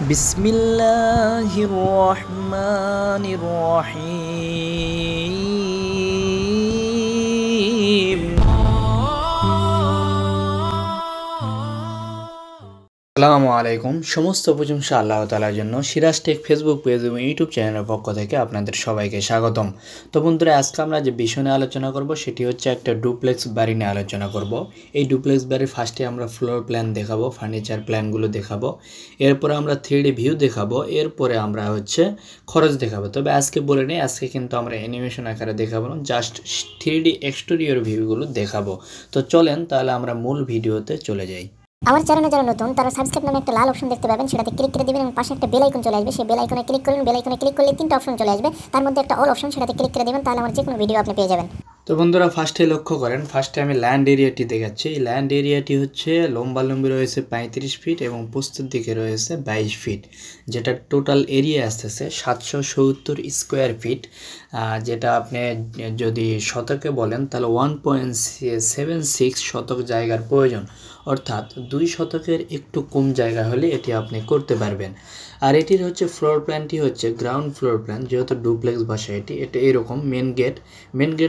বিসমিল্লাহির রহমানির রহিম। আসসালামু আলাইকুম। সমস্ত প্রশংসা আল্লাহ তাআলার জন্য। সিরাজ টেক ফেসবুক পেজ এবং ইউটিউব চ্যানেলের পক্ষ থেকে আপনাদের সবাইকে স্বাগতম। তো বন্ধুরা, আজকে আমরা যে বিষয় নিয়ে আলোচনা করব সেটি হচ্ছে একটা ডুপ্লেক্স বাড়ি নিয়ে আলোচনা করব। এই ডুপ্লেক্স বাড়ির ফার্স্টে আমরা ফ্লোর প্ল্যান দেখাবো, ফার্নিচার প্ল্যানগুলো দেখাবো, এরপরে আমরা 3D ভিউ দেখাবো, এরপরে আমরা হচ্ছে খরচ দেখাবো। তবে আজকে বলে নেই, আজকে কিন্তু আমরা অ্যানিমেশন আকারে দেখাবো না, জাস্ট 3D এক্সটেরিয়র ভিউগুলো দেখাবো। তো চলেন তাহলে আমরা মূল ভিডিওতে চলে যাই। আমার চ্যানেলে যারা নতুন তারা সাবস্ক্রাইব নামে একটা লাল অপশন দেখতে পাবেন, সেটাতে ক্লিক করে দিবেন এবং পাশে একটা বেল আইকন চলে আসবে। সেই বেল আইকনে ক্লিক করবেন। বেল আইকনে ক্লিক করলে তিনটা অপশন চলে আসবে, তার মধ্যে একটা অল অপশন, সেটাতে ক্লিক করে দিবেন, তাহলে আমার যে কোনো ভিডিও আপনি পেয়ে যাবেন। তো বন্ধুরা, ফার্স্টে লক্ষ্য করেন, ফার্স্টে আমি ল্যান্ড এরিয়াটি দেখাচ্ছি। এই ল্যান্ড এরিয়াটি হচ্ছে লম্বালম্বি রয়েছে 35 ফিট এবং প্রস্থের দিকে রয়েছে 22 ফিট, যেটা টোটাল এরিয়া আসতেছে 770 স্কোয়ার ফিট। যেটা আপনি যদি শতকে বলেন তাহলে 1.76 শতক জায়গার প্রয়োজন, অর্থাৎ 2 শতকের একটু কম জায়গা হলে এটি আপনি করতে পারবেন। আর এটির হচ্ছে ফ্লোর প্ল্যানটি হচ্ছে গ্রাউন্ড ফ্লোর প্ল্যান, যেহেতু ডুপ্লেক্স বাসা এটা এরকম। মেন গেট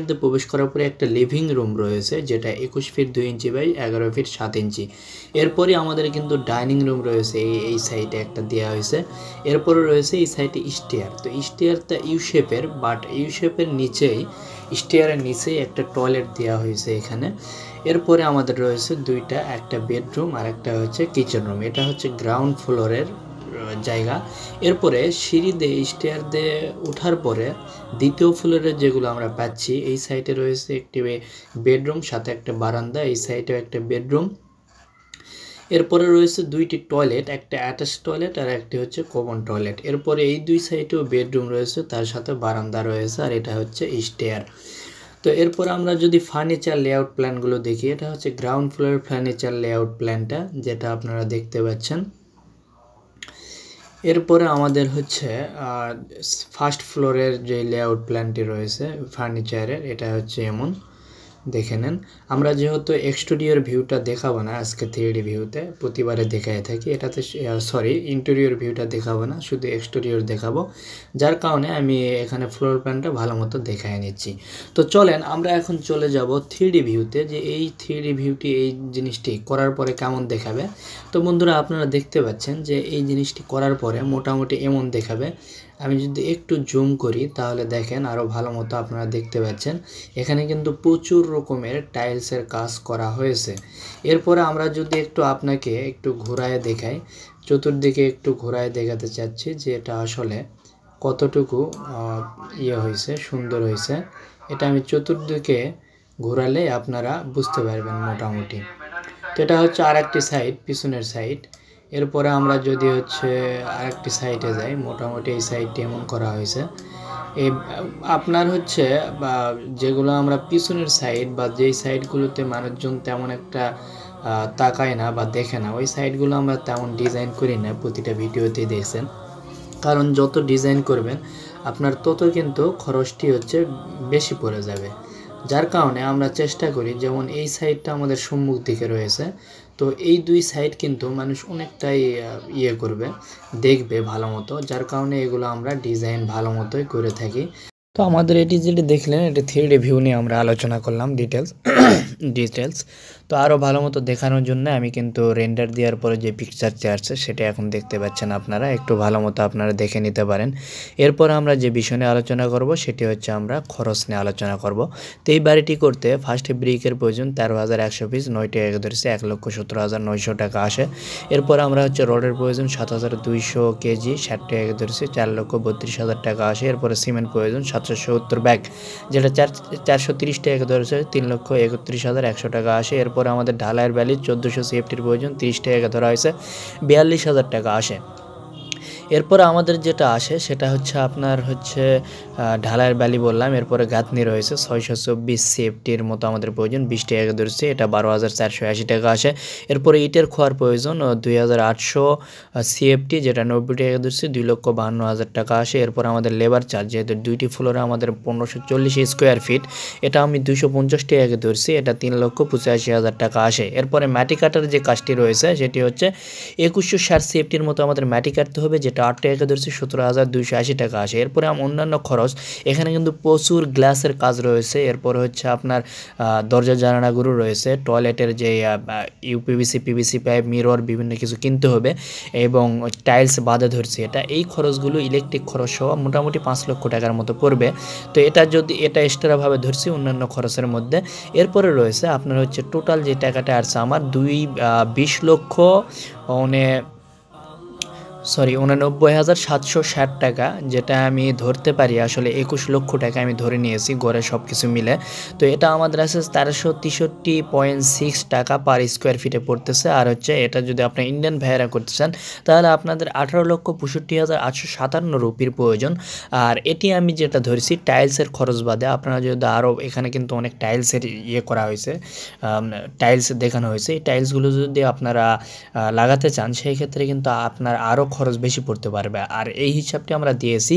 দিয়ে প্রবেশ করার পরে একটা লিভিং রুম রয়েছে, যেটা 21 ফিট 2 ইঞ্চি বাই 11 ফিট 7 ইঞ্চি। এরপরে আমাদের কিন্তু ডাইনিং রুম রয়েছে, এই সাইডে একটা দেওয়া হয়েছে। এরপরে রয়েছে এই সাইডে স্টেয়ার। তো স্টেয়ারটা ইউ শেপের, বাট ইউ শেপের নিচেই, স্টেয়ারের নিচেই একটা টয়লেট দেওয়া হয়েছে এখানে। এরপরে আমাদের রয়েছে দুইটা, একটা বেডরুম আর একটা হচ্ছে কিচেন রুম। এটা হচ্ছে গ্রাউন্ড ফ্লোরের জায়গা। এরপরে সিঁড়ি দিয়ে স্টেয়ার দিয়ে ওঠার পরে দ্বিতীয় ফ্লোরে যেগুলো আমরা পাচ্ছি, এই সাইডে রয়েছে একটি বেডরুম, সাথে একটা বারান্দা, এই সাইডেও একটা বেডরুম। এরপরে রয়েছে দুইটি টয়লেট, একটা অ্যাটাচ টয়লেট আর একটি হচ্ছে কমন টয়লেট। এরপরে এই দুই সাইডেও বেডরুম রয়েছে, তার সাথে বারান্দা রয়েছে, আর এটা হচ্ছে স্টেয়ার। তো এরপর আমরা যদি ফার্নিচার লেআউট প্ল্যানগুলো দেখি, এটা হচ্ছে গ্রাউন্ড ফ্লোরের ফার্নিচার লেআউট প্ল্যানটা, যেটা আপনারা দেখতে পাচ্ছেন। এরপরে আমাদের হচ্ছে ফার্স্ট ফ্লোরের যে লেআউট প্ল্যানটি রয়েছে ফার্নিচারের, এটা হচ্ছে এমন, দেখে নেন। আমরা যেহেতু এক্সটেরিয়র ভিউটা দেখাবো না আজকে 3D ভিউতে, প্রতিবারে দেখায় থাকি, এটাতে ইন্টেরিয়র ভিউটা দেখাবো না, শুধু এক্সটেরিয়র দেখাবো, যার কারণে আমি এখানে ফ্লোর প্ল্যানটা ভালো মতো দেখায় নিচ্ছি। তো চলেন আমরা এখন চলে যাব 3D ভিউতে, যে এই 3D ভিউটি এই জিনিসটি করার পরে কেমন দেখাবে। তো বন্ধুরা, আপনারা দেখতে পাচ্ছেন যে এই জিনিসটি করার পরে মোটামুটি এমন দেখাবে। আমি যদি একটু জুম করি তাহলে দেখেন আরও ভালো মতো আপনারা দেখতে পাচ্ছেন, এখানে কিন্তু প্রচুর রকমের টাইলসের কাজ করা হয়েছে। এরপরে আমরা যদি একটু আপনাকে একটু ঘোরায় দেখাই, চতুর্দিকে একটু ঘোরায় দেখাতে চাচ্ছি যে এটা আসলে কতটুকু হয়েছে, সুন্দর হয়েছে। এটা আমি চতুর্দিকে ঘোরালে আপনারা বুঝতে পারবেন মোটামুটি। তো এটা হচ্ছে আর একটি সাইড, পিছনের সাইড। এরপরে আমরা যদি হচ্ছে আরেকটি সাইডে যাই, মোটামুটি এই সাইডটি এমন করা হয়েছে। এই আপনার হচ্ছে বা যেগুলো আমরা পিছনের সাইড বা যেই সাইডগুলোতে মানুষজন তেমন একটা তাকায় না বা দেখে না, ওই সাইডগুলো আমরা তেমন ডিজাইন করি না, প্রতিটা ভিডিওতেই দেখছেন। কারণ যত ডিজাইন করবেন আপনার তত কিন্তু খরচটি হচ্ছে বেশি পড়ে যাবে, যার কারণে আমরা চেষ্টা করি, যেমন এই সাইডটা আমাদের সম্মুখ দিকে রয়েছে, তো এই দুই সাইড কিন্তু মানুষ অনেকটাই করবে, দেখবে ভালো মতো, যার কারণে এগুলো আমরা ডিজাইন ভালো মতোই করে থাকি। তো আমাদের এটি যেটি দেখলেন, এটি 3D ভিউ নিয়ে আমরা আলোচনা করলাম ডিটেলস। তো আরও ভালো মতো দেখানোর জন্য আমি কিন্তু রেন্ডার দেওয়ার পরে যে পিকচারটি আসছে সেটা এখন দেখতে পাচ্ছেন আপনারা, একটু ভালো মতো আপনারা দেখে নিতে পারেন। এরপর আমরা যে বিষয় নিয়ে আলোচনা করব সেটি হচ্ছে আমরা খরচ নিয়ে আলোচনা করব। তো এই বাড়িটি করতে ফার্স্টে ব্রিকের প্রয়োজন 13,100 পিস, 9টি এক ধরেছে 1,17,900 টাকা আসে। এরপর আমরা হচ্ছে রডের প্রয়োজন 7,200 কেজি, 60টি এক ধরেছে 4,32,000 টাকা আসে। এরপরে সিমেন্ট প্রয়োজন 770 ব্যাগ, যেটা 430 টাকা ধরেছে 3,31,100 টাকা আসে। এরপর আমাদের ঢালাইয়ের ভ্যালি 1400 সিএফটির প্রয়োজন 30 টাকা ধরা হয়েছে 42,000 টাকা আসে। এরপরে আমাদের যেটা আসে সেটা হচ্ছে আপনার হচ্ছে ঢালাইয়ের বালি বললাম, এরপরে গাঁথনি রয়েছে 624 সিএফটির মতো আমাদের প্রয়োজন, 20 টাকা ধরছে, এটা 12,480 টাকা আসে। এরপরে ইটের খোয়ার প্রয়োজন 2,800 সিএফটি, যেটা 90 টাকা ধরছে, 2,52,000 টাকা আসে। এরপর আমাদের লেবার চার্জ, যেহেতু দুইটি ফ্লোরে আমাদের 1540 স্কোয়ার ফিট, এটা আমি 250 টাকা ধরছি, এটা 3,85,000 টাকা আসে। এরপরে মাটি কাটার যে কাজটি রয়েছে সেটি হচ্ছে 2160 সিএফটির মতো আমাদের মাটি কাটতে হবে, যেটা 8 টাকা ধরছে, 17,280 টাকা আসে। এরপরে অন্যান্য খরচ, এখানে কিন্তু প্রচুর গ্লাসের কাজ রয়েছে। এরপর হচ্ছে আপনার দরজা জানালাগুলো রয়েছে, টয়লেটের যে ইউপিভিসি পিভিসি পাইপ, মিরর, বিভিন্ন কিছু কিনতে হবে এবং টাইলস বাঁধা ধরছে এটা। এই খরচগুলো ইলেকট্রিক খরচ সহ মোটামুটি 5 লক্ষ টাকার মতো পড়বে। তো এটা যদি এটা এক্সট্রাভাবে ধরছি অন্যান্য খরচের মধ্যে। এরপরে রয়েছে আপনার হচ্ছে টোটাল যে টাকাটা আসছে আমার 29,760 টাকা, যেটা আমি ধরতে পারি আসলে 21 লক্ষ টাকা আমি ধরে নিয়েছি গড়ে সব কিছু মিলে। তো এটা আমাদের আছে 1363.6 টাকা পার স্কোয়ার ফিটে পড়তেছে। আর হচ্ছে এটা যদি আপনি ইন্ডিয়ান ভাইয়েরা করতে চান তাহলে আপনাদের 18,65,857 রুপির প্রয়োজন। আর এটি আমি যেটা ধরেছি টাইলসের খরচ বাদে, আপনারা যদি আরও, এখানে কিন্তু অনেক টাইলসের করা হয়েছে, টাইলস দেখানো হয়েছে। এই টাইলসগুলো যদি আপনারা লাগাতে চান সেই ক্ষেত্রে কিন্তু আপনার আরও খরচ বেশি পড়তে পারবে। আর এই হিসাবটি আমরা দিয়েছি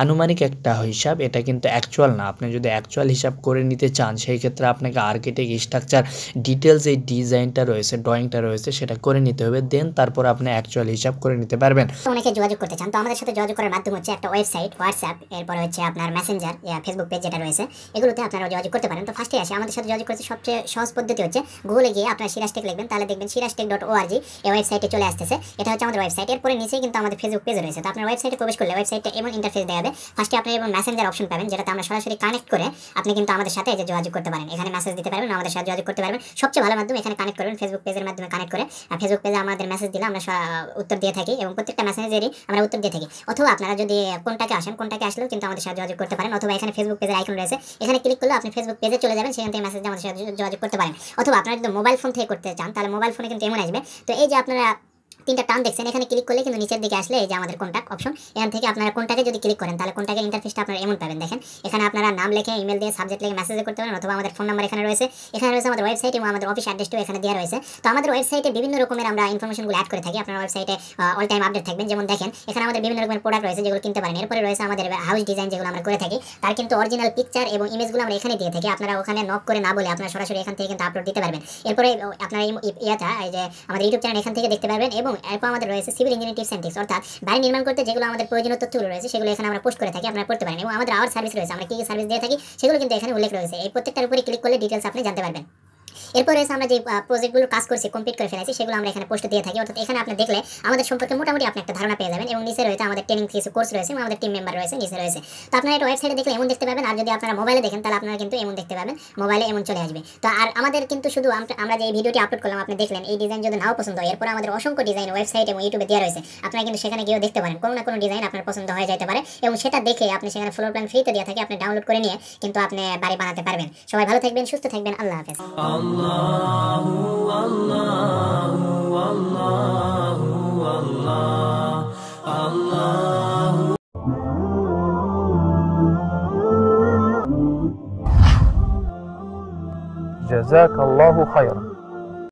আনুমানিক একটা হিসাব, এটা কিন্তু অ্যাকচুয়াল না। আপনি যদি অ্যাকচুয়াল হিসাব করে নিতে চান সেই ক্ষেত্রে আপনাকে আর্কিটেক্ট স্ট্রাকচার ডিটেলস এই ডিজাইনটা রয়েছে, ড্রয়িংটা রয়েছে, সেটা করে নিতে হবে, দেন তারপর আপনি অ্যাকচুয়াল হিসাব করে নিতে পারবেন। অনেকে যোগাযোগ করতে চান, তো আমাদের সাথে যোগাযোগ করার মাধ্যম হচ্ছে একটা ওয়েবসাইট, হোয়াটসঅ্যাপ, এরপর হচ্ছে আপনার মেসেঞ্জার, ফেসবুক পেজ যেটা রয়েছে, এগুলোতে আপনারা যোগাযোগ করতে পারেন। তো ফার্স্টে আসে আমাদের সাথে যোগাযোগ করতে সবচেয়ে সহজ পদ্ধতি হচ্ছে গুগলে গিয়ে আপনার সিরাজটেক লিখবেন, তাহলে দেখবেন সিরাজটেক.org এই ওয়েবসাইটে চলে আসতেছে। এটা হচ্ছে আমাদের ওয়েবসাইট। এরপরে নিচে কিন্তু আমাদের ফেসবুক পেজ রয়েছে। তো আপনার ওয়েবসাইটে প্রবেশ করলে ওয়েবসাইটে এমন ইন্টারফেস দেখাবে, ফার্স্টে আপনি এবং মেসেঞ্জার অপশন পাবেন, যেটাতে আমরা সরাসরি কানেক্ট করে আপনি কিন্তু আমাদের সাথে যে যোগাযোগ করতে পারেন, এখানে মেসেজ দিতে পারবেন, আমাদের সাথে যোগাযোগ করতে পারবেন। সবচেয়ে ভালো মাধ্যম এখানে কানেক্ট করবেন, ফেসবুক পেজের মাধ্যমে কানেক্ট করে। ফেসবুক পেজে আমাদের মেসেজ দিলে আমরা উত্তর দিয়ে থাকি এবং প্রত্যেকটা মেসেজেরই আমরা উত্তর দিয়ে থাকি। অথবা আপনারা যদি কোনটাকে আসলেও কিন্তু আমাদের সাথে যোগাযোগ করতে পারেন। অথবা এখানে ফেসবুক পেজের আইকন রয়েছে, এখানে ক্লিক করলে আপনি ফেসবুক পেজে চলে যাবেন, সেখান থেকে মেসেজ দিয়ে আমাদের সাথে যোগাযোগ করতে পারেন। অথবা আপনারা যদি মোবাইল ফোন থেকে করতে চান তাহলে মোবাইল ফোনে কিন্তু এমন আসবে। তো এই যে আপনারা তিনটা টার্ম দেখছেন, এখানে ক্লিক করলে কিন্তু নিচের দিকে আসলে এই যে আমাদের কন্টাক্ট অপশন, এখান থেকে আপনারা কোনটাকে যদি ক্লিক করেন তাহলে কোনটাকের ইন্টারফেসটা আপনারা এমন পাবেন। দেখেন এখানে আপনারা নাম লিখে, ইমেল দিয়ে, সাবজেক্ট লিখে মেসেজ করতে পারেন, অথবা আমাদের ফোন নাম্বার এখানে রয়েছে, আমাদের ওয়েবসাইট এবং আমাদের অফিস অ্যাড্রেসটাও এখানে দেওয়া রয়েছে। তো আমাদের ওয়েবসাইটে বিভিন্ন রকমের আমরা ইনফরমেশনগুলো অ্যাড করে থাকি, আপনার ওয়েবসাইটে অল টাইম আপডেট থাকবেন। যেমন দেখেন এখানে আমাদের বিভিন্ন রকমের প্রোডাক্ট রয়েছে যেগুলো কিনতে পারেন। এরপরে রয়েছে আমাদের হাউস ডিজাইন, যেগুলো আমরা করে থাকি, তার কিন্তু অরিজিনাল পিকচার এবং ইমেজগুলো আমরা এখানে দিয়ে থাকি। আপনারা ওখানে নক করে না বলে আপনারা সরাসরি এখান থেকে কিন্তু আপলোড দিতে পারবেন। এরপরে আপনারা এই যে আমাদের ইউটিউব চ্যানেল এখান থেকে দেখতে পারবেন। এবং এরপর আমাদের রয়েছে civil engineering tips and tricks, অর্থাৎ বাড়ি নির্মাণ করতে যেগুলো আমাদের প্রয়োজনীয় তথ্যগুলো রয়েছে সেগুলো এখানে আমরা পোস্ট করে থাকি, আপনারা পড়তে পারেন। এবং আমাদের আওয়ার সার্ভিস রয়েছে, আমরা কি সার্ভিস দিয়ে থাকি সেগুলো কিন্তু এখানে উল্লেখ রয়েছে। এই প্রত্যেকটার উপরে ক্লিক করলে ডিটেলস আপনি জানতে পারবেন। এরপরে আমরা যে প্রজেক্টগুলো কাজ করছি, কমপ্লিট করে ফেলেছি, সেগুলো আমরা এখানে পোস্ট দিয়ে থাকি। অর্থাৎ এখানে আপনি দেখলে আমাদের সম্পর্কে মোটামুটি আপনি একটা ধারণা পেয়ে যাবেন। এবং নিচে রয়েছে আমাদের ট্রেনিং কিছু কোর্স রয়েছে এবং আমাদের টিম মেম্বার রয়েছে নিচে রয়েছে। তো আপনারা এটা ওয়েবসাইটে দেখলে এমন দেখতে পাবেন, আর যদি আপনারা মোবাইলে দেখেন তাহলে আপনারা কিন্তু এমন দেখতে পাবেন, মোবাইলে এমন চলে আসবে। তো আর আমাদের কিন্তু শুধু আমরা যে এই ভিডিওটি আপলোড করলাম, আপনি দেখলেন, এই ডিজাইন যদি নাও পছন্দ হয়, এরপর আমাদের অসংখ্য ডিজাইন ওয়েবসাইট এবং ইউটিউবে দেওয়া রয়েছে, আপনারা কিন্তু সেখানে গিয়েও দেখতে পারেন। কোনো না কোনো ডিজাইন আপনার পছন্দ হয়ে যেতে পারে এবং সেটা দেখে আপনি সেখানে ফ্লোর প্ল্যান ফ্রিতে দেওয়া থাকে, আপনি ডাউনলোড করে নিয়ে কিন্তু আপনি বাড়ি বানাতে পারবেন। সবাই ভালো থাকবেন, সুস্থ থাকবেন, আল্লাহ হাফেজ। جزاك الله خيرا.